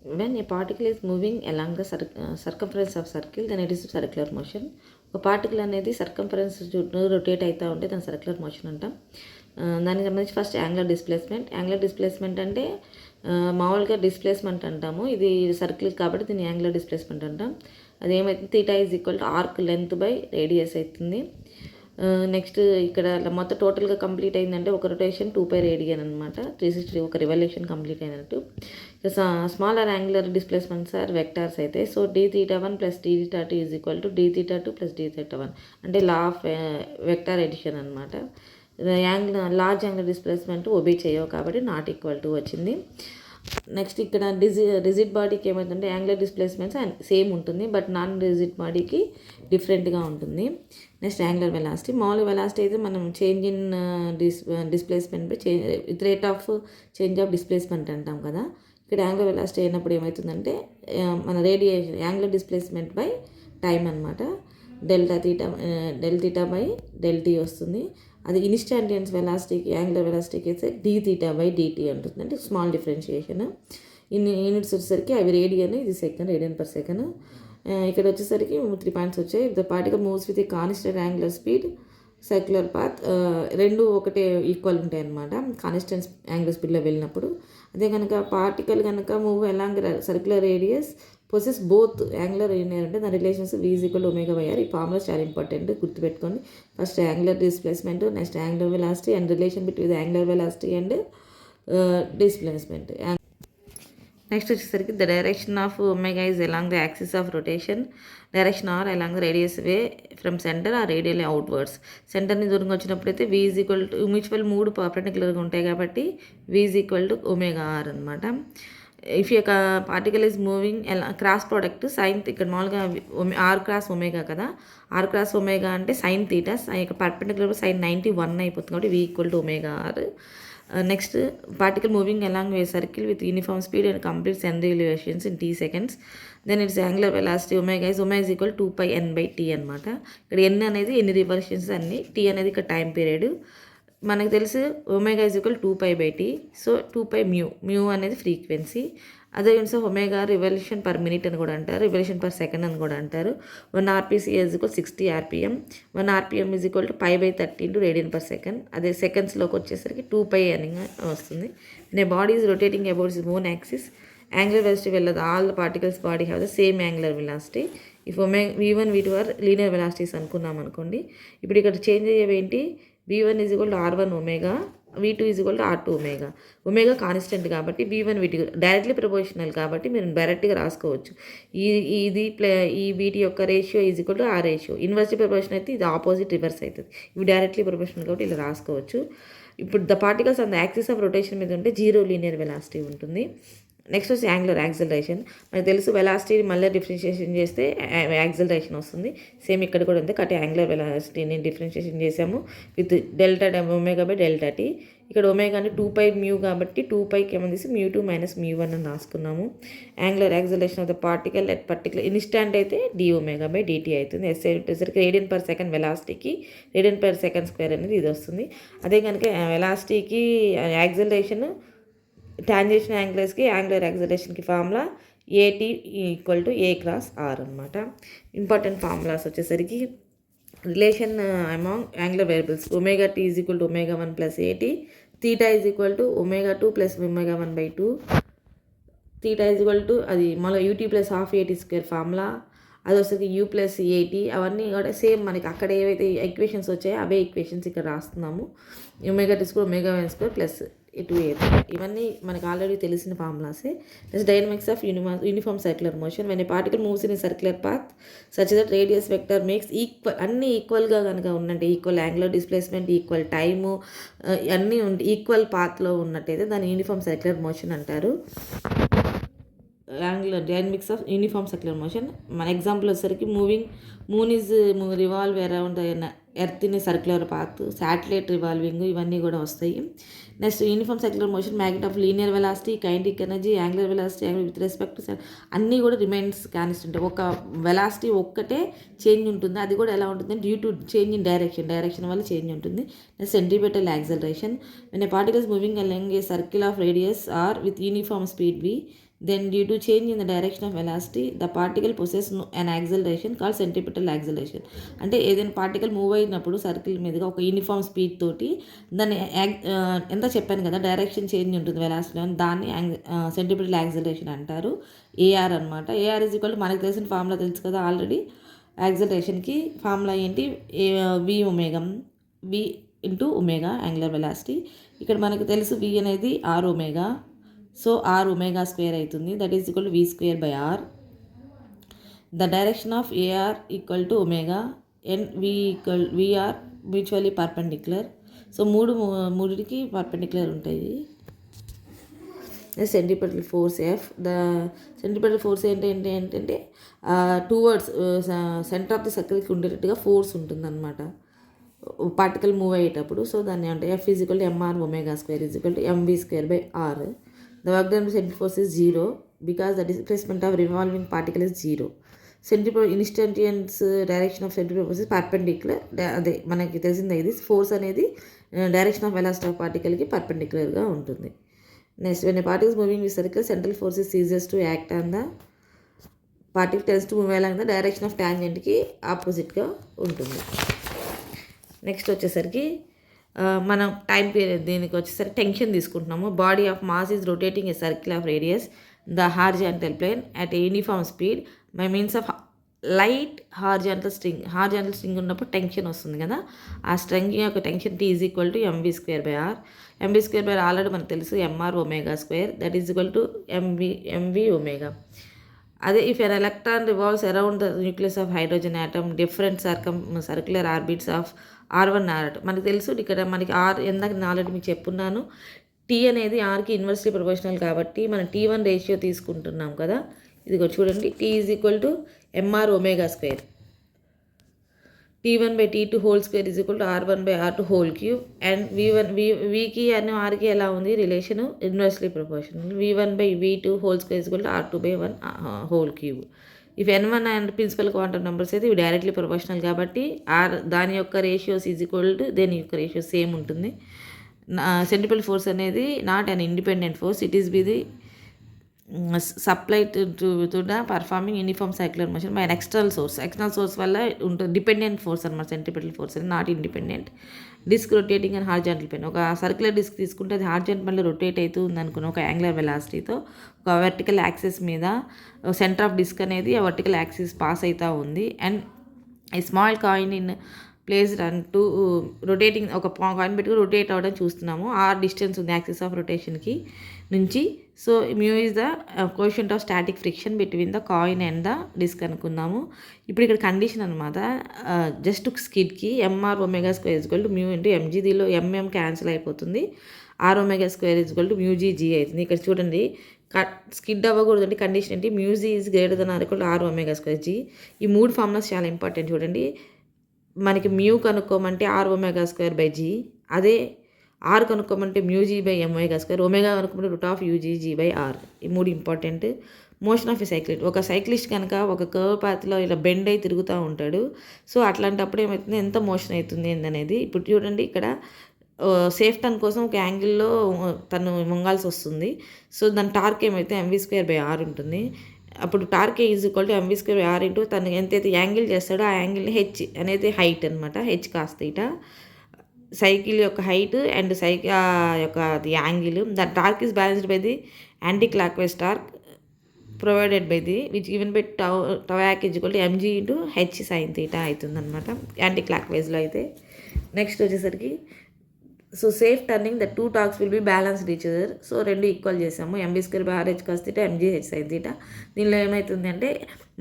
when a particle is moving along the circumference of circle, then it is circular motion. ఒక particle అనేది circumference చుట్టూ rotate అవుతూ ఉంటే దాన్ని సర్క్యులర్ మోషన్ అంటాం. దానికి సంబంధించి first angular displacement. Angular displacement అంటే మామూలుగా డిస్ప్లేస్మెంట్ అంటాము, ఇది సర్కిల్ కాబట్టి దీన్ని యాంగులర్ డిస్ప్లేస్మెంట్ అంటాం. అది ఏమైతుంది, theta is equal to arc length by radius అవుతుంది. నెక్స్ట్ ఇక్కడ మొత్తం టోటల్గా కంప్లీట్ అయిందంటే ఒక రొటేషన్ 2π రేడియన్ అనమాట, 360 ఒక రివల్యూషన్ కంప్లీట్ అయినట్టు. Smaller angular displacements are vectors అయితే, so d1 plus d2 is equal to d2 plus d1 అంటే లా ఆఫ్ వెక్టార్ ఎడిషన్ అనమాట. లార్జ్ యాంగులర్ డిస్ప్లేస్మెంట్ ఒబే చేయవు కాబట్టి నాట్ ఈక్వల్ టు వచ్చింది. నెక్స్ట్ ఇక్కడ రిజిడ్ బాడీకి ఏమవుతుందంటే యాంగులర్ డిస్ప్లేస్మెంట్స్ సేమ్ ఉంటుంది, బట్ నాన్ రిజిడ్ బాడీకి డిఫరెంట్గా ఉంటుంది. Next angular velocity. మామూలుగా వెలాసిటీ అయితే మనం change in displacement by with rate of change of displacement అంటాం కదా. ఇక్కడ యాంగులర్ వెలాసిటీ అయినప్పుడు ఏమవుతుందంటే మన radiation angular displacement by time అనమాట. Del theta by del T వస్తుంది. అది ఇన్స్టాంటేనియస్ వెలాసిటీకి యాంగులర్ వెలాసిటీకి అయితే d బై dt ఉంటుంది, అంటే స్మాల్ డిఫరెన్షియేషన్. ఇన్ని యూనిట్స్ వచ్చేసరికి అవి రేడియన్, ఇది సెకండ్, రేడియన్ పర్ సెకండ్. ఇక్కడ వచ్చేసరికి 3 పాయింట్స్ వచ్చాయి. The particle moves with a constant angular speed, circular path, రెండు ఒకటే ఈక్వల్ ఉంటాయి అన్నమాట కాన్స్టెంట్ యాంగులర్ స్పీడ్లో వెళ్ళినప్పుడు. అదే కనుక పార్టికల్ కనుక move along circular radius possess both angular linear అంటే దాని relations v is equal to ω/r. ఈ ఫార్ములా చాలా ఇంపార్టెంట్, గుర్తుపెట్టుకోండి. First angular displacement, next angular velocity and relation between angular velocity and displacement. Next వచ్చేసరికి the direction of omega is along the axis of rotation, direction are along the radius way from centre or radially outwards. సెంటర్ని దూరంగా వచ్చినప్పుడైతే v is equal to mutual 3 పర్పెండిక్యులర్గా ఉంటాయి కాబట్టి v is equal to ω/r అనమాట. If ఈ particle is moving cross product sine, ఇక్కడ మామూలుగా r cross omega కదా, ఆర్ క్రాస్ ఒమేగా అంటే సైన్ తీటా, పర్పెండిక్యులర్ సైన్ 91 అయిపోతుంది కాబట్టి v equal to ω/r. Next particle moving along a circle with uniform speed and complete centre elevations in t seconds, then its angular velocity omega is equal 2πn/t అనమాట. ఇక్కడ n అనేది ఎన్ని revolutions అన్ని, t అనేది ఇక్కడ time period. మనకు తెలుసు omega is equal 2π/t, so 2π mu అనేది ఫ్రీక్వెన్సీ. అదే units of omega revolution per minute అని కూడా అంటారు, రివల్యూషన్ పర్ సెకండ్ అని కూడా అంటారు. 1 rpc is equal 60 rpm, 1 rpm is equal to π/30 × radian per second. అదే సెకండ్స్లోకి వచ్చేసరికి 2π అని వస్తుంది. నే body is rotating about its own axis, angular velocity వెళ్ళదు. All the particles body have the same angular velocity. If v1 v2 are linear velocities అనుకున్నాం అనుకోండి. ఇప్పుడు ఇక్కడ చేంజ్ అయ్యేవి ఏంటి, v1 is equal to r1 omega, v2 is equal to r2 omega. Omega constant కాబట్టి v1 v2 directly proportional కాబట్టి మీరు డైరెక్ట్గా రాసుకోవచ్చు. ఈ వీటి యొక్క రేషియో ఈజ్ ఈక్వల్ టు ఆ రేషియో. ఇన్వర్స్లీ ప్రపోర్షనల్ అయితే ఇది ఆపోజిట్ రివర్స్ అవుతుంది. ఇవి డైరెక్ట్లీ ప్రపోర్షనల్ కాబట్టి ఇలా రాసుకోవచ్చు. ఇప్పుడు the particles on the axis of rotation మీద ఉంటే 0 లీనియర్ వెలాసిటీ ఉంటుంది. నెక్స్ట్ వచ్చి యాంగులర్ యాక్సలరేషన్. మనకు తెలుసు వెలాసిటీని మళ్ళీ డిఫరెన్షియేషన్ చేస్తే యాక్సలరేషన్ వస్తుంది. సేమ్ ఇక్కడ కూడా ఉంది కాబట్టి యాంగులర్ వెలాసిటీని డిఫరెన్షియేషన్ చేసాము విత్ δ/ω/δt. ఇక్కడ ఒమేగా అంటే 2π మ్యూ కాబట్టి 2πకి ఏమని తీసి μ2 - μ1 అని రాసుకున్నాము. Angular acceleration of the particle at particular instant అయితే dω/dt అవుతుంది. వచ్చేసరికి రేడియన్ పర్ సెకండ్ వెలాసిటీకి రేడియన్ పర్ సెకండ్ స్క్వేర్ అనేది ఇది వస్తుంది. అదే కనుక వెలాసిటీకి యాక్సలరేషన్ టాంజెన్షియల్ యాంగిల్స్కి యాంగులర్ యాక్సలరేషన్కి formula AT equal to A×r అనమాట. ఇంపార్టెంట్ ఫార్ములాస్ వచ్చేసరికి relation among angular variables, ωt is equal to ω1 plus AT, theta is equal to ω2 plus ω1/2, theta is equal to అది మళ్ళీ ut ప్లస్ ½ AT² ఫార్ములా, అది వచ్చేసరికి u plus AT. అవన్నీ కూడా same మనకి అక్కడ ఏవైతే ఈక్వేషన్స్ వచ్చాయో అవే ఈక్వేషన్స్ ఇక్కడ రాస్తున్నాము. ω2 ω1² ప్లస్ 2a. ఇవన్నీ మనకు ఆల్రెడీ తెలిసిన ఫార్ములాసే. Next dynamics of uniform circular motion. When a particle moves in circular path such that radius vector makes equal, అన్నీ ఈక్వల్గా కనుక ఉన్నట్టే, equal angular displacement, equal time అన్నీ ఈక్వల్ పాత్లో ఉన్నట్టయితే దాన్ని యూనిఫామ్ సర్క్యులర్ మోషన్ అంటారు. Angular dynamics of uniform circular motion. మన ఎగ్జాంపుల్ వచ్చేసరికి moon is revolve around earth in circular path, satellite revolving ఇవన్నీ కూడా వస్తాయి. Next uniform circular motion, magnet of linear velocity, kinetic energy, angular velocity with respect అన్నీ కూడా remains constant. ఒక velocity ఒక్కటే change ఉంటుంది, అది కూడా ఎలా ఉంటుంది due to change in direction వల్ల చేంజ్ ఉంటుంది. Next centripetal acceleration. When a particles moving along a circle of radius r with uniform speed v, Then due to change in the direction of velocity, the particle possesses an acceleration called centripetal acceleration. అంటే ఏదైనా particle move అయినప్పుడు circle మీదుగా ఒక uniform speed తోటి దాన్ని ఎంత చెప్పాను కదా డైరెక్షన్ చేంజ్ ఉంటుంది వెలాసిటీలో, దాన్ని సెంట్రిపిటల్ యాక్సిలరేషన్ అంటారు, ఏఆర్ అనమాట. ఏఆర్ ఈజ్ ఈక్వల్ మనకు తెలిసిన ఫార్ములా తెలుసు కదా ఆల్రెడీ. యాక్సిలరేషన్కి ఫార్ములా ఏంటి, V omega, V into omega angular velocity. ఇక్కడ మనకు తెలుసు వి అనేది R omega, so R omega square అవుతుంది, that is equal to V square by R. The direction of AR equal to omega and VR mutually perpendicular. So మూడికి perpendicular ఉంటాయి. Centripetal force F. The centripetal force ఏంటంటే towards centre of the సర్కిల్కి ఉండేటట్టుగా force ఉంటుంది అనమాట particle move అయ్యేటప్పుడు. So దాన్ని అంటే F is equal to MR omega square is equal to MV square by R. The work done by centripetal force is zero because the displacement of revolving particle is zero. Centripetal instantaneous direction of centripetal force is perpendicular. అదే మనకి తెలిసిందే, ఇది force అనేది direction of velocity of పార్టికల్కి పర్పెండిక్యులర్గా ఉంటుంది. Next, when a particle is moving with circle, central force is ceases to act on the particle tends to move along the direction of tangentకి ఆపోజిట్గా ఉంటుంది. నెక్స్ట్ వచ్చేసరికి మనం టైం పీరియడ్ దీనికి వచ్చేసరికి tension తీసుకుంటున్నాము. Body of mass is rotating a circle of radius the horizontal plane at a uniform speed by means of light horizontal string ఉన్నప్పుడు tension వస్తుంది కదా, ఆ స్ట్రింగ్ యొక్క tension T is equal to MV square by R. MV square by R already మనకు తెలుసు MR omega square, that is equal to MV omega. అదే if N electron revolves around the nucleus of hydrogen atom different circular orbits of R1 R2 మనకు తెలుసు. ఇక్కడ మనకి are ఎందాక already మీకు చెప్పున్నాను, tea అనేది ఆర్కి ఇన్వర్స్లీ ప్రొపోర్షనల్ కాబట్టి మనం T1 రేషియో తీసుకుంటున్నాం కదా. ఇదిగో చూడండి, T is equal to MR omega square, T1 by T2 whole square is equal to R1 by R2 whole cube. And వీకి అని ఆర్కి ఎలా ఉంది రిలేషన్, inversely proportional. V1 by V2 whole square is equal to R2 by 1 whole cube. If N1 and principal quantum numbers అయితే ఇవి directly proportional కాబట్టి దాని యొక్క రేషియోస్ ఈజ్ ఈక్వల్ టు దేని యొక్క రేషియో సేమ్ ఉంటుంది. సెంట్రిపెటల్ ఫోర్స్ అనేది not an independent force, it is be the supplied to the performing uniform circular motion by an external source వల్ల ఉంటుంది. డిపెండెంట్ ఫోర్స్ అనమాట సెంట్రిపెటల్ ఫోర్స్ అనేది, not independent. Disc rotating and horizontal plane. ఒక circular disc తీసుకుంటే అది horizontal మళ్ళీ rotate అవుతుంది అనుకున్న ఒక యాంగులర్ వెలాసిటీతో ఒక వర్టికల్ యాక్సిస్ మీద సెంటర్ ఆఫ్ డిస్క్ అనేది ఆ వర్టికల్ యాక్సిస్ పాస్ అవుతూ ఉంది. అండ్ ఈ small coin in place run to rotating, ఒక కాయిన్ పెట్టుకుని రొటేట్ అవ్వడం చూస్తున్నాము. ఆర్ డిస్టెన్స్ ఉంది యాక్సిస్ ఆఫ్ రొటేషన్కి నుంచి. So mu is the quotient of static friction between the coin and the disc అనుకుందాము. ఇప్పుడు ఇక్కడ కండిషన్ అనమాట, జస్ట్ స్కిడ్కి MR omega square is equal to mu into MG. దీనిలో ఎంఎం క్యాన్సిల్ అయిపోతుంది, R omega square is equal to mu G G అవుతుంది. ఇక్కడ చూడండి స్కిడ్ అవ్వకూడదు అంటే కండిషన్ ఏంటి, mu G is greater than or equal to R omega square G. ఈ మూడు ఫార్ములాస్ చాలా ఇంపార్టెంట్. చూడండి, మనకి మ్యూ కనుక్కోమంటే R omega square by G, అదే ఆర్ కనుక్కోమంటే mu G by omega square, omega కనుక్కోమంటే root of UG by are. ఈ మూడు important. Motion of a cyclist, ఒక సైక్లిస్ట్ కనుక ఒక కర్వ్ పాత్లో ఇలా బెండ్ అయి తిరుగుతూ ఉంటాడు. సో అట్లాంటప్పుడు ఏమవుతుంది, ఎంత మోషన్ అవుతుంది ఏందనేది. ఇప్పుడు చూడండి, ఇక్కడ సేఫ్ టర్న్ కోసం ఒక యాంగిల్లో తను వంగాల్సి వస్తుంది. సో దాని టార్క్ ఏమైతే ఎంవి స్క్వేర్ బై ఆర్ ఉంటుంది. అప్పుడు torque is equal to MV square by R into తను ఎంతైతే యాంగిల్ చేస్తాడో ఆ యాంగిల్ని హెచ్ అనేది హైట్ అనమాట, హెచ్ కాస్త ఇట సైకిల్ యొక్క హైట్ అండ్ యొక్క the angle. The torque is balanced by the anticlockwise torque provided by the which even by టవాక్ is equal to MG into H sine theta అవుతుంది అనమాట యాంటీ క్లాక్ వైజ్లో అయితే. నెక్స్ట్ వచ్చేసరికి so safe turning the two torques will be balanced each other. So రెండు equal చేసాము, MB square by RH cos theta MG H sine theta. దీనిలో ఏమవుతుంది అంటే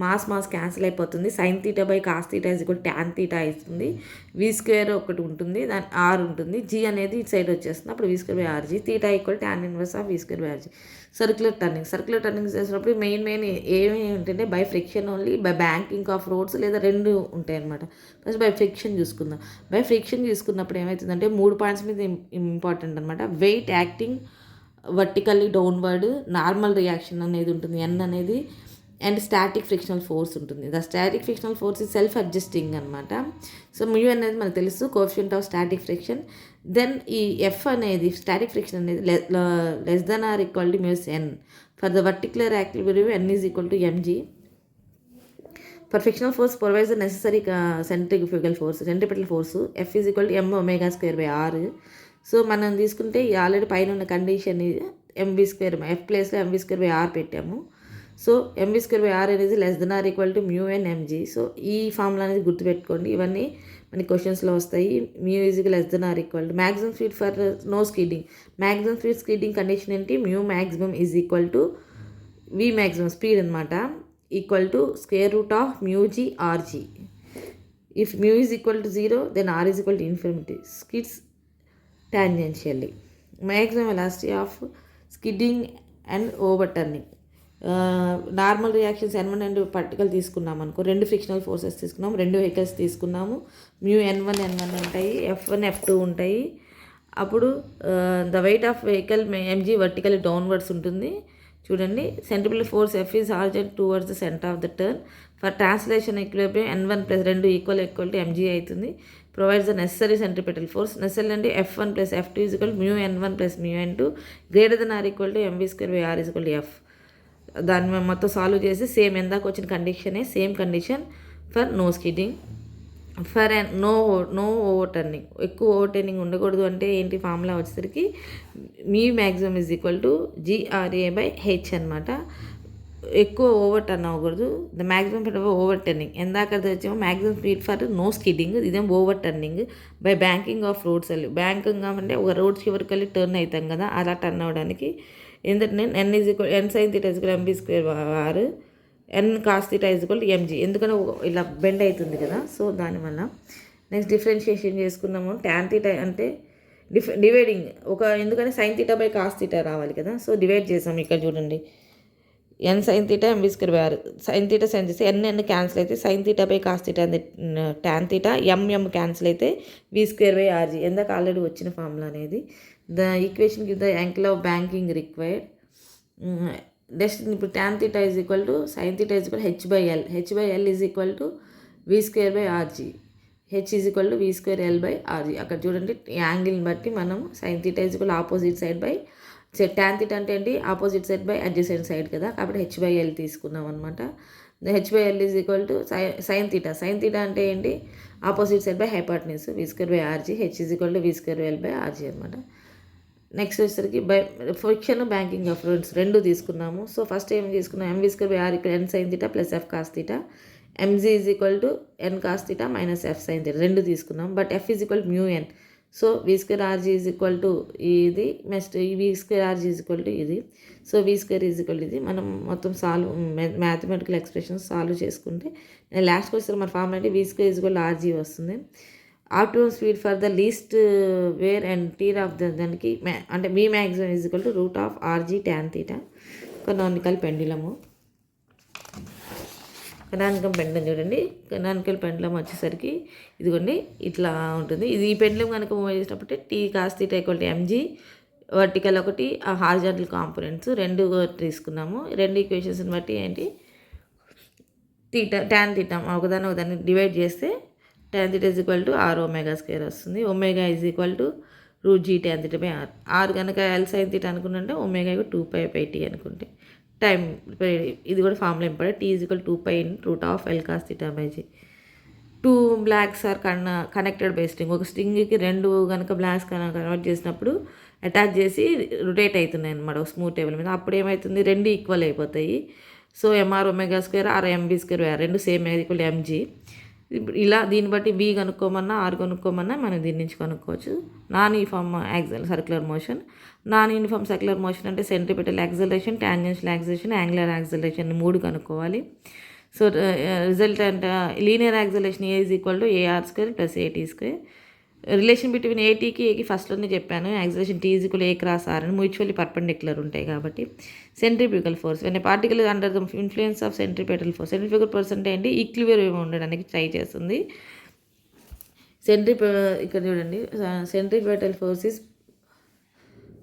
మాస్ క్యాన్సిల్ అయిపోతుంది, sine theta by cos theta is equal tan theta అవుతుంది. V square ఒకటి ఉంటుంది, దాని ఆర్ ఉంటుంది, జీ అనేది ఇటు సైడ్ వచ్చేస్తుంది, అప్పుడు V square by RG. Theta equal tan inverse of V square by RG. Circular turning చేసినప్పుడు మెయిన్ ఏమి ఏంటంటే by friction only, by banking of roads లేదా రెండు ఉంటాయి అనమాట. ఫస్ట్ బై ఫ్రిక్షన్ చూసుకుందాం. బై ఫ్రిక్షన్ చూసుకున్నప్పుడు ఏమవుతుందంటే 3 పాయింట్స్ మీద ఇంపార్టెంట్ అనమాట. Weight acting vertically downward, normal reaction అనేది ఉంటుంది ఎన్ అనేది, అండ్ స్టాటిక్ ఫ్రిక్షనల్ ఫోర్స్ ఉంటుంది. The static frictional force is self adjusting అనమాట. సో మ్యూ అనేది మనకు తెలుసు, coefficient of static friction. Then ఈ ఎఫ్ అనేది స్టాటిక్ ఫ్రిక్షన్ అనేది less than or equal to mu s N for the vertical equilibrium n is equal to mg. For frictional force provides the necessary centrifugal force, centripetal force. F is equal to m omega square by r. So మనం తీసుకుంటే already పైన ఉన్న condition MV square, F ప్లేస్లో MV square by R పెట్టాము. So MV square by R అనేది less than or equal to mu N MG. So ఈ formula అనేది గుర్తుపెట్టుకోండి, ఇవన్నీ మనకి క్వశ్చన్స్లో వస్తాయి. Mu is less than or equal to maximum speed for no skidding. Maximum speed skidding condition ఏంటి? Mu maximum is equal to V maximum speed అనమాట, equal to square root of mu G RG. If mu is equal to 0 then R is equal to infinity. Skids tangentially. Maximum velocity of skidding and overturning. Normal reactions n1 and particle తీసుకున్నాం అనుకో, రెండు frictional forces తీసుకున్నాము, రెండు vehicles తీసుకున్నాము. Mu n1 ఉంటాయి, f1 f2 ఉంటాయి. అప్పుడు the weight of vehicle mg vertical downwards ఉంటుంది. చూడండి, centripetal force f is horizontal towards the centre of the turn. For translation equilibrium n1 plus 2 equal to mg అవుతుంది. Provides the necessary centripetal force. Necessary అంటే f1 plus f2 is equal mu n1 plus mu n2 greater than or equal to mv square by R is equal to F. దాన్ని మేము మొత్తం solve చేసి same ఎందాక వచ్చిన కండిషనే same condition for no skidding. For no over turning, ఎక్కువ over turning ఉండకూడదు అంటే ఏంటి ఫార్ములా వచ్చేసరికి మీ maximum is equal to GRA by h అనమాట. ఎక్కువ ఓవర్ టర్న్ అవ్వకూడదు. The maximum speed of over turning ఎందాక వచ్చేమో maximum speed for no skidding, ఇదేం over turning by banking of roads. వెళ్ళి బ్యాంకింగ్ అంటే ఒక రోడ్ చివరికి వెళ్ళి టర్న్ అవుతాం కదా, అలా టర్న్ అవ్వడానికి. ఎందుకంటే n is equal n sine theta is equal mv square r, n cos theta is equal mg, ఎందుకంటే ఇలా బెండ్ అవుతుంది కదా. సో దానివల్ల నెక్స్ట్ డిఫరెన్షియేషన్ చేసుకున్నాము. ట్యాన్ థీటా అంటే డివైడింగ్ ఎందుకంటే sine theta by cos theta రావాలి కదా. సో డివైడ్ చేసాము. ఇక్కడ చూడండి, n sine theta mv square by r, sine theta sine చేస్తే n క్యాన్సిల్ అయితే sine theta by cos theta అంటే ట్యాన్ థీటా, m క్యాన్సిల్ అయితే v స్క్వేర్ బై ఆర్జీ, ఎందాక ఆల్రెడీ వచ్చిన ఫార్ములా అనేది. The equation give the angle of banking required. Next ఇప్పుడు tan theta is equal to sine theta is equal h by l is equal to v square by r g, h is equal to v square l by r g. అక్కడ చూడండి, యాంగిల్ని బట్టి మనం sine theta is equal opposite side by tan theta అంటే ఏంటి? Opposite side by adjacent side కదా, కాబట్టి h by l తీసుకున్నాం అనమాట. H by l is equal to sine theta అంటే ఏంటి? Opposite side by hypotenuse, v square by r g, h is equal to v square l by r g అనమాట. Next వచ్చేసరికి by friction banking of roads రెండు తీసుకున్నాము. So first ఏం తీసుకున్నాం? mv square by r equal n sine theta plus f cos theta, mg is equal to n cos theta minus f sine theta రెండు తీసుకున్నాం. But f is equal mu n. So v square r g is equal to ఇది, next v square r g is equal to ఇది. So v square is equal ఇది. మనం మొత్తం solve mathematical expressions solve చేసుకుంటే లాస్ట్కి వచ్చేసరికి మన ఫార్ములా అంటే v square is equal to r g వస్తుంది. Optimum speed for the least wear and tear of దానికి అంటే మీ maximum is equal to root of r g tan theta. Conical pendulum, conical pendulum చూడండి. కనానికల్ పెండులం వచ్చేసరికి ఇదిగోండి ఇట్లా ఉంటుంది. ఇది ఈ పెండులం కనుక మూవ్ చేసినప్పుడు t cos theta equal to mg, vertical ఒకటి, హారిజాంటల్ కాంపోనెంట్స్ రెండు తీసుకున్నాము. రెండు ఈక్వేషన్స్ని బట్టి ఏంటి థీటా ట్యాన్ థీటా ఒకదాన్ని డివైడ్ చేస్తే tan theta is equal to r omega square వస్తుంది. Omega is equal to root g tan theta by r. R కనుక ఎల్ సైన్ థీటా అనుకుంటే ఒమేగా 2π బై టీ అనుకుంటే టైం ఇది కూడా formula important. T is equal 2π in root of l cos theta by g. Two blocks are connected by string. ఒక స్ట్రింగ్కి రెండు కనుక blocks convert చేసినప్పుడు అటాచ్ చేసి రొటేట్ అవుతున్నాయి అనమాట ఒక స్మూత్ టేబుల్ మీద. అప్పుడు ఏమవుతుంది? రెండు ఈక్వల్ అయిపోతాయి. So m r omega square r m b square రెండు సేమ్ ఈక్వల్ ఎంజీ. ఇప్పుడు ఇలా దీన్ని బట్టి v కనుక్కోమన్నా ఆర్ కనుక్కోమన్నా మనం దీని నుంచి కనుక్కోవచ్చు. Non uniform circular motion. Non uniform circular motion అంటే centripetal acceleration, tangential acceleration, angular acceleration మూడు కనుక్కోవాలి. సో రిజల్ట్ అంటే linear acceleration a is equal to a r square plus a t square. Relation between ఏటీకి ఏకి ఫస్ట్లోనే చెప్పాను, acceleration t is equal a cross r అని mutually perpendicular ఉంటాయి కాబట్టి. Centrifugal force when a particle under the influence of centripetal force. Centrifugal force అంటే ఏంటి? Equilibrium ఉండడానికి ట్రై చేస్తుంది. ఇక్కడ చూడండి, centripetal force is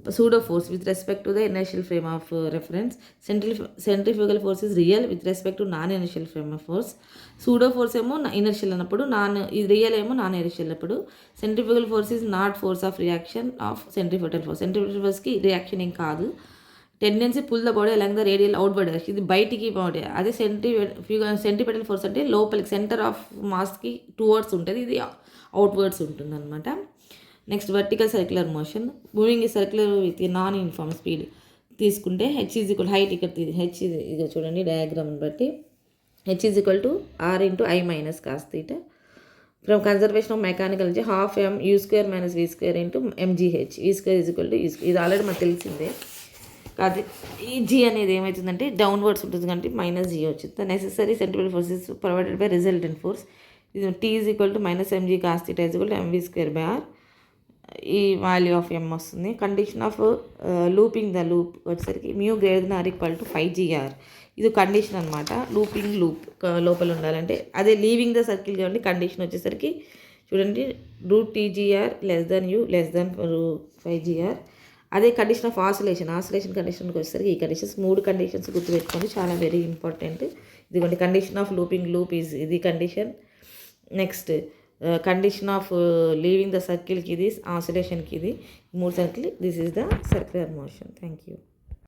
pseudo force with respect to the inertial frame of reference. Centrifugal force is real with respect to non-inertial frame of force. Pseudo force ఏమో inertial అన్నప్పుడు, ఇది real ఏమో నాన్ ఇనర్షియల్ అప్పుడు. Centrifugal force is not force of reaction of centripetal force. Centripetal forceకి reaction ఏం కాదు. Tendency pull the body along the radial outward direction. ఇది బయటికి బాడీ. అదే సెంట్రిపెటల్ ఫోర్స్ అంటే లోపలికి సెంటర్ ఆఫ్ మాస్కి టువర్డ్స్ ఉంటుంది, ఇది అవుట్వర్డ్స్ ఉంటుంది అనమాట. Next vertical circular motion, moving ఈ circular with non uniform speed తీసుకుంటే హెచ్ ఈజ్ ఈక్వల్ హైట్ ఇక్కడ హెచ్ ఇది చూడండి డయాగ్రామ్ బట్టి h is equal to r into I minus cos theta. From conservation of mechanical నుంచి half m u square minus v square into m g h. V square is equal to ఇది already మనకు తెలిసిందే. కాదు ఈ G అనేది ఏమవుతుందంటే downwards ఉంటుంది కాబట్టి మైనస్ జీ వచ్చింది. The necessary centripetal force is provided by resultant force. ఇది t is equal to minus m g cos theta is equal to m v square by are. ఈ వాల్యూ ఆఫ్ ఎం వస్తుంది. Condition of looping the loop వచ్చేసరికి mu greater than or equal to 5GR. ఇది condition అనమాట. Looping loop లోపల ఉండాలంటే, అదే leaving the circle కాబట్టి condition వచ్చేసరికి చూడండి √TGR less than u less than 5GR. అదే కండిషన్ ఆఫ్ ఆసిలేషన్ కండిషన్కి వచ్చేసరికి ఈ కండిషన్స్ 3 కండిషన్స్ గుర్తుపెట్టుకోండి, చాలా వెరీ ఇంపార్టెంట్. ఇదిగోండి condition of looping loop is ఇది condition. Next condition of leaving the సర్కిల్కి ఇది, ఆసిలేషన్కి ఇది, 3 circle. This is the circular motion. Thank you.